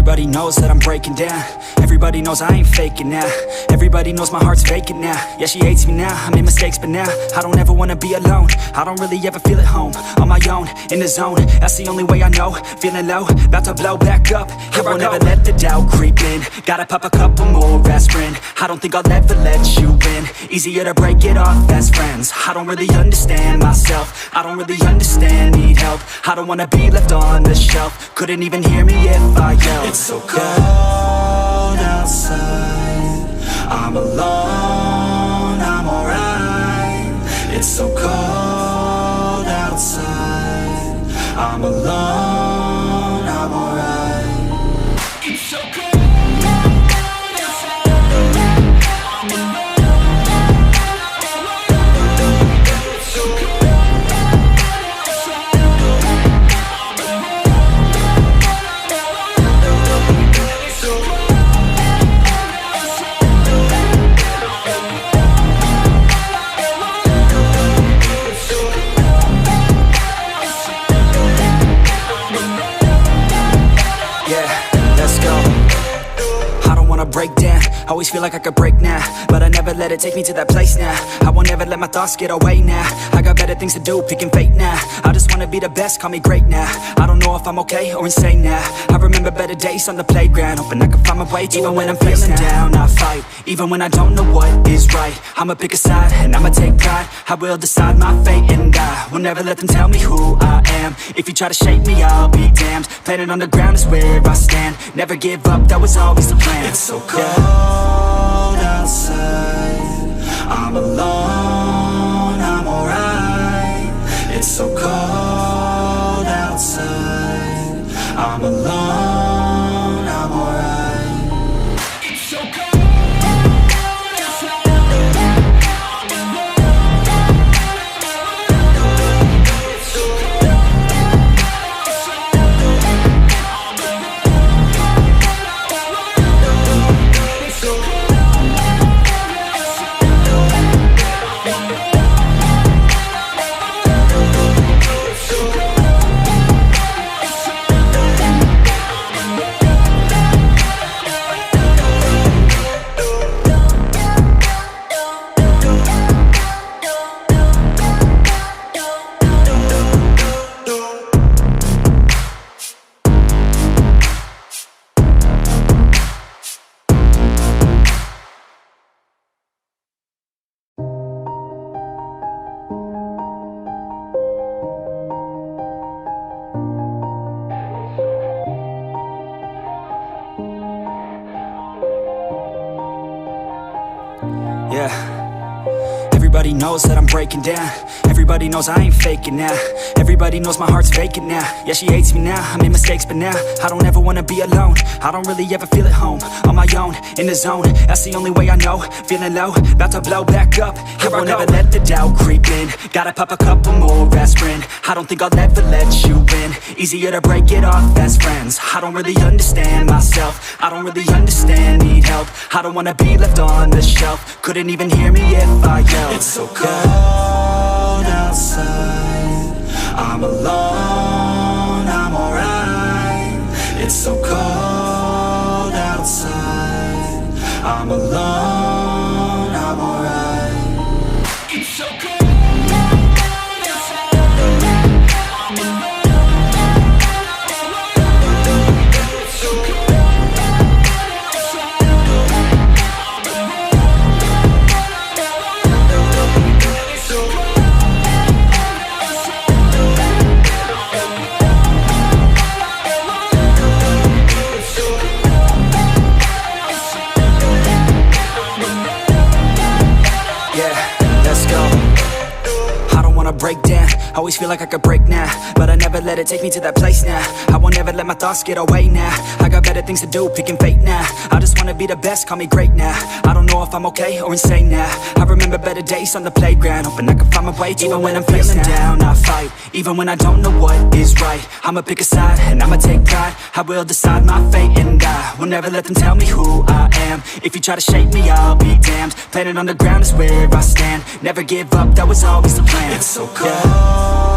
Everybody knows that I'm breaking down. Everybody knows I ain't faking now. Everybody knows my heart's vacant now. Yeah, she hates me now, I made mistakes but now I don't ever wanna be alone. I don't really ever feel at home. On my own, in the zone, that's the only way I know. Feeling low, about to blow back up. I won't ever let the doubt creep in. Gotta pop a couple more aspirin. I don't think I'll ever let you in. Easier to break it off as friends. I don't really understand myself. I don't really understand, need help. I don't wanna be left on the shelf. Couldn't even hear me if I yelled. It's so cold outside, I'm alone, I'm alright. It's so cold outside, I'm alone, I'm alright. It's so cold. Break down, always feel like I could break now, but I never let it take me to that place now. I won't ever let my thoughts get away now. I got better things to do, picking fate now. I just wanna be the best, call me great now. I don't know if I'm okay or insane now. I remember better days on the playground, hoping I can find my way. Even when I'm feeling down, I fight. Even when I don't know what is right, I'ma pick a side and I'ma take pride. I will decide my fate and I will never let them tell me who I am. If you try to shape me, I'll be damned. Planet on the ground is where I stand. Never give up, that was always the plan. It's so cold outside, I'm alone, I'm alright. It's so cold outside, I'm alone, I'm alright. It's so cold. Yeah, everybody knows that I'm breaking down. Everybody knows I ain't faking now. Everybody knows my heart's vacant now. Yeah, she hates me now, I made mistakes but now I don't ever wanna be alone. I don't really ever feel at home. On my own, in the zone, that's the only way I know. Feeling low, about to blow back up. I won't ever let the doubt creep in. Gotta pop a couple more aspirin. I don't think I'll ever let you in. Easier to break it off as friends. I don't really understand myself. I don't really understand, need help. I don't wanna be left on the shelf. Couldn't even hear me if I yelled. It's so cold outside, I'm alone, I'm alright. It's so cold outside, I'm alone, I'm alright. It's so cold. Break down, always feel like I could break now, but I never let it take me to that place now. I won't ever let my thoughts get away now. I got better things to do, picking fate now. I just wanna be the best, call me great now. I don't know if I'm okay or insane now. I remember better days on the playground, hoping I can find my way. Even when I'm feeling down, I fight. Even when I don't know what is right, I'ma pick a side and I'ma take pride. I will decide my fate and I will never let them tell me who I am. If you try to shape me, I'll be damned. Planet on the ground is where I stand. Never give up, that was always the plan. It's so cold